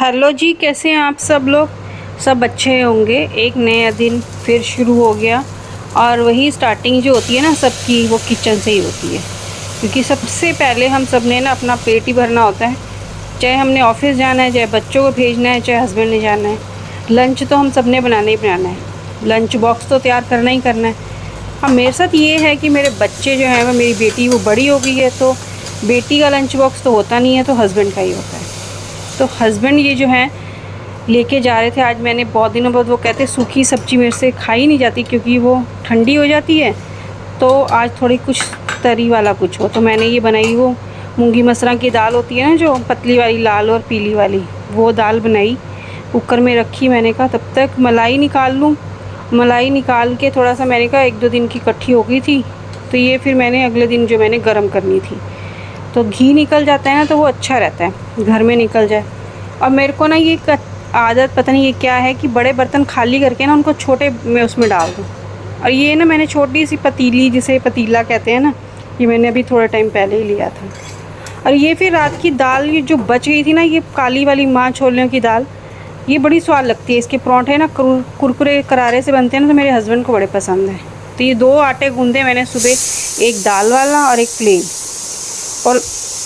Hello जी, कैसे हैं आप सब लोग। सब अच्छे होंगे। एक नया दिन फिर शुरू हो गया और वही स्टार्टिंग जो होती है ना सबकी, वो किचन से ही होती है। क्योंकि सबसे पहले हम सब ने ना अपना पेट ही भरना होता है। चाहे हमने ऑफिस जाना है, चाहे बच्चों को भेजना है, चाहे हस्बैंड ने जाना है, लंच तो हम सब ने बनाना ही बनाना है। लंच बॉक्स तो तैयार करना ही करना है। हाँ, मेरे साथ ये है कि मेरे बच्चे जो हैं, वो मेरी बेटी वो बड़ी हो गई है, तो बेटी का लंच बॉक्स तो होता नहीं है, तो हस्बैंड का ही होता है। तो हस्बैंड ये जो है लेके जा रहे थे आज। मैंने बहुत दिनों बाद, वो कहते सूखी सब्ज़ी मेरे से खाई नहीं जाती क्योंकि वो ठंडी हो जाती है, तो आज थोड़ी कुछ तरी वाला कुछ हो। तो मैंने ये बनाई, वो मूंगी मसरा की दाल होती है ना, जो पतली वाली लाल और पीली वाली, वो दाल बनाई, कुकर में रखी। मैंने कहा तब तक मलाई निकाल लूँ। मलाई निकाल के थोड़ा सा, मैंने कहा 1-2 दिन की इकट्ठी हो गई थी, तो ये फिर मैंने अगले दिन जो मैंने गर्म करनी थी। तो घी निकल जाता है ना, तो वो अच्छा रहता है घर में निकल जाए। और मेरे को ना ये आदत, पता नहीं ये क्या है, कि बड़े बर्तन खाली करके ना उनको छोटे में उसमें डाल दूँ। और ये ना मैंने छोटी सी पतीली, जिसे पतीला कहते हैं ना, ये मैंने अभी थोड़ा टाइम पहले ही लिया था। और ये फिर रात की दाल ये जो बच गई थी ना, ये काली वाली माँ छोलियों की दाल, ये बड़ी स्वाद लगती है। इसके परोंठे ना कुरकुरे करारे से बनते हैं ना, तो मेरे हस्बैंड को बड़े पसंद है। तो ये 2 आटे गूंदे मैंने सुबह, एक दाल वाला और एक प्लेन। और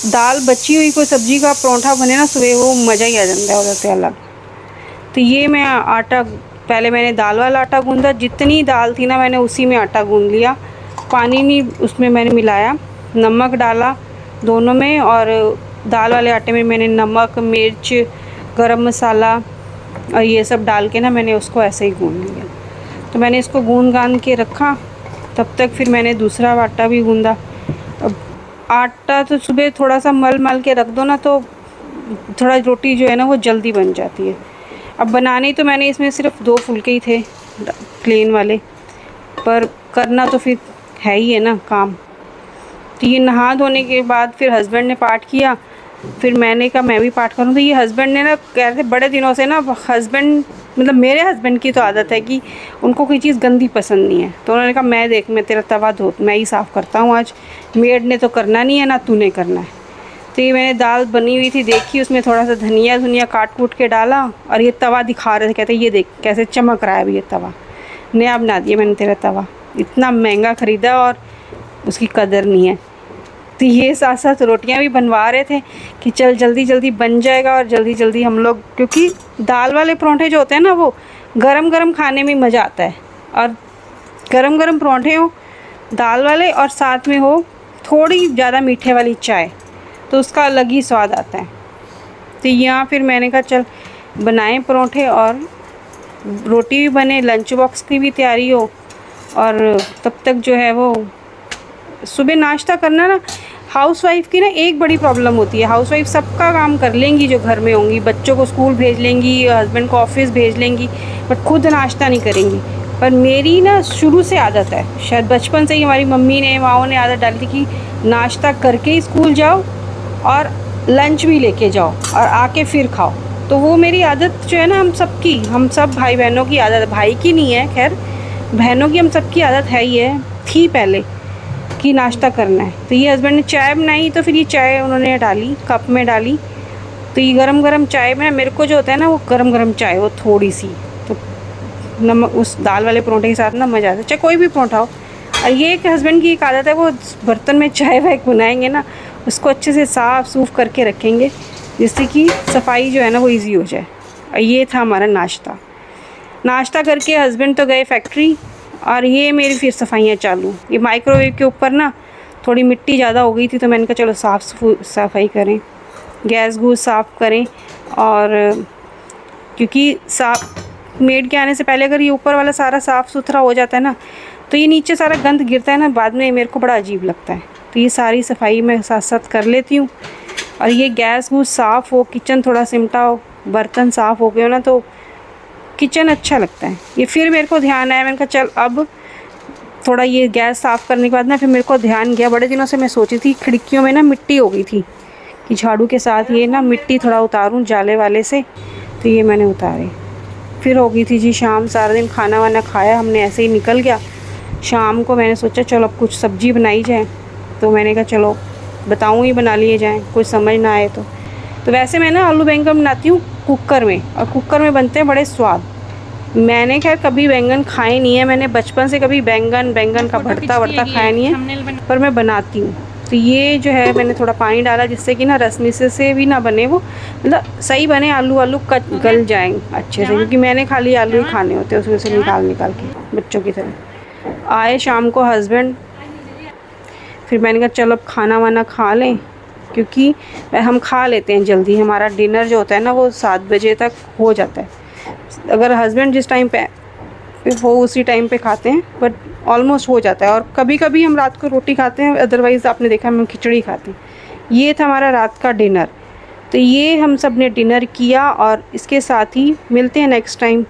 दाल बची हुई कोई सब्ज़ी का परोंठा बने ना सुबह, वो मज़ा ही आ जाता है उधर से अलग। तो ये मैं आटा, पहले मैंने दाल वाला आटा गूंदा, जितनी दाल थी ना मैंने उसी में आटा गूंद लिया। पानी नहीं उसमें मैंने मिलाया, नमक डाला दोनों में। और दाल वाले आटे में मैंने नमक, मिर्च, गरम मसाला और ये सब डाल के ना मैंने उसको ऐसे ही गूंद लिया। तो मैंने इसको गूंद गांद के रखा। तब तक फिर मैंने दूसरा आटा भी गूंदा। अब आटा तो सुबह थोड़ा सा मल मल के रख दो ना, तो थोड़ा रोटी जो है ना वो जल्दी बन जाती है। अब बनाने तो मैंने इसमें सिर्फ 2 फुलके ही थे, प्लेन वाले, पर करना तो फिर है ही है ना काम। तो ये नहा धोने के बाद फिर हस्बैंड ने पाठ किया, फिर मैंने कहा मैं भी पाठ करूँ। तो ये हस्बैंड ने ना, कह रहे थे बड़े दिनों से ना, हस्बैंड मतलब मेरे हस्बैंड की तो आदत है कि उनको कोई चीज़ गंदी पसंद नहीं है। तो उन्होंने कहा मैं देख, मैं तेरा तवा धो, मैं ही साफ़ करता हूँ आज, मेड ने तो करना नहीं है ना तूने करना है। तो ये मैंने दाल बनी हुई थी, देखी, उसमें थोड़ा सा धनिया काट कूट के डाला। और ये तवा दिखा रहे थे, कहते ये देख कैसे चमक रहा है अभी ये तवा, नया बना दिया मैंने तेरा तवा, इतना महंगा ख़रीदा और उसकी कदर नहीं है। तो ये साथ साथ रोटियां भी बनवा रहे थे कि चल जल्दी जल्दी बन जाएगा और जल्दी जल्दी हम लोग, क्योंकि दाल वाले परोंठे जो होते हैं ना, वो गरम गरम खाने में मज़ा आता है। और गरम गरम परोंठे हो दाल वाले, और साथ में हो थोड़ी ज़्यादा मीठे वाली चाय, तो उसका अलग ही स्वाद आता है। तो यहाँ फिर मैंने कहा चल बनाएं परोंठे और रोटी भी बने, लंच बॉक्स की भी तैयारी हो। और तब तक जो है वो सुबह नाश्ता करना ना, हाउसवाइफ़ की ना एक बड़ी प्रॉब्लम होती है। हाउसवाइफ़ सबका काम कर लेंगी जो घर में होंगी, बच्चों को स्कूल भेज लेंगी, हस्बैंड को ऑफिस भेज लेंगी, बट खुद नाश्ता नहीं करेंगी। पर मेरी ना शुरू से आदत है, शायद बचपन से ही हमारी मम्मी ने, माओ ने आदत डाली थी कि नाश्ता करके ही स्कूल जाओ और लंच भी लेके जाओ और आके फिर खाओ। तो वो मेरी आदत जो है ना, हम सब भाई बहनों की आदत, भाई की नहीं है खैर, बहनों की हम सब की आदत है ही है, थी पहले, कि नाश्ता करना है। तो ये हस्बैंड ने चाय बनाई, तो फिर ये चाय उन्होंने डाली, कप में डाली। तो ये गरम गरम चाय में मेरे को जो होता है ना, वो गरम गरम चाय हो थोड़ी सी, तो नमक उस दाल वाले परोंठे के साथ ना मज़ा आता है, चाहे कोई भी परोंठा हो। और ये एक हस्बैंड की एक आदत है, वो बर्तन में चाय वाय बनाएंगे ना, उसको अच्छे से साफ़ सूफ करके रखेंगे, जिससे कि सफाई जो है ना वो ईजी हो जाए। और ये था हमारा नाश्ता करके हस्बैंड तो गए फैक्ट्री, और ये मेरी फिर सफाइयाँ चालू। ये माइक्रोवेव के ऊपर ना थोड़ी मिट्टी ज़्यादा हो गई थी, तो मैंने कहा चलो सफाई करें, गैस गूस साफ़ करें। और क्योंकि मेड के आने से पहले अगर ये ऊपर वाला सारा साफ़ सुथरा हो जाता है ना, तो ये नीचे सारा गंद गिरता है ना, बाद में मेरे को बड़ा अजीब लगता है। तो ये सारी सफाई मैं साथ साथ कर लेती हूँ। और ये गैस गूस साफ़ हो, किचन थोड़ा सिमटा हो, बर्तन साफ़ हो गए हो ना, तो किचन अच्छा लगता है। ये फिर मेरे को ध्यान आया, मैंने कहा चल अब थोड़ा ये गैस साफ़ करने के बाद ना, फिर मेरे को ध्यान गया, बड़े दिनों से मैं सोची थी खिड़कियों में ना मिट्टी हो गई थी, कि झाड़ू के साथ ये ना मिट्टी थोड़ा उतारूं जाले वाले से। तो ये मैंने उतारे। फिर हो गई थी जी शाम, सारा दिन खाना वाना खाया हमने, ऐसे ही निकल गया। शाम को मैंने सोचा चलो अब कुछ सब्ज़ी बनाई जाए, तो मैंने कहा चलो बताऊँ ही बना लिए जाएँ, कुछ समझ ना आए तो। वैसे मैं ना आलू बैंगन बनाती हूँ कुकर में, और कुकर में बनते हैं बड़े स्वाद। मैंने खैर कभी बैंगन खाए नहीं है, मैंने बचपन से कभी बैंगन का भरता खाया नहीं है, पर मैं बनाती हूँ। तो ये जो है मैंने थोड़ा पानी डाला जिससे कि ना रस मिसे से भी ना बने, वो मतलब सही बने, आलू गल जाएँ अच्छे से, क्योंकि मैंने खाली आलू ही खाने होते हैं उसमें से निकाल के बच्चों की तरह। आए शाम को हस्बैंड, फिर मैंने कहा चलो अब खाना वाना खा लें, क्योंकि हम खा लेते हैं जल्दी, हमारा डिनर जो होता है ना वो 7 बजे तक हो जाता है। अगर हस्बैंड जिस टाइम पे वो उसी टाइम पे खाते हैं, बट ऑलमोस्ट हो जाता है। और कभी कभी हम रात को रोटी खाते हैं, अदरवाइज़ आपने देखा हम खिचड़ी खाते हैं। ये था हमारा रात का डिनर। तो ये हम सब ने डिनर किया, और इसके साथ ही मिलते हैं नेक्स्ट टाइम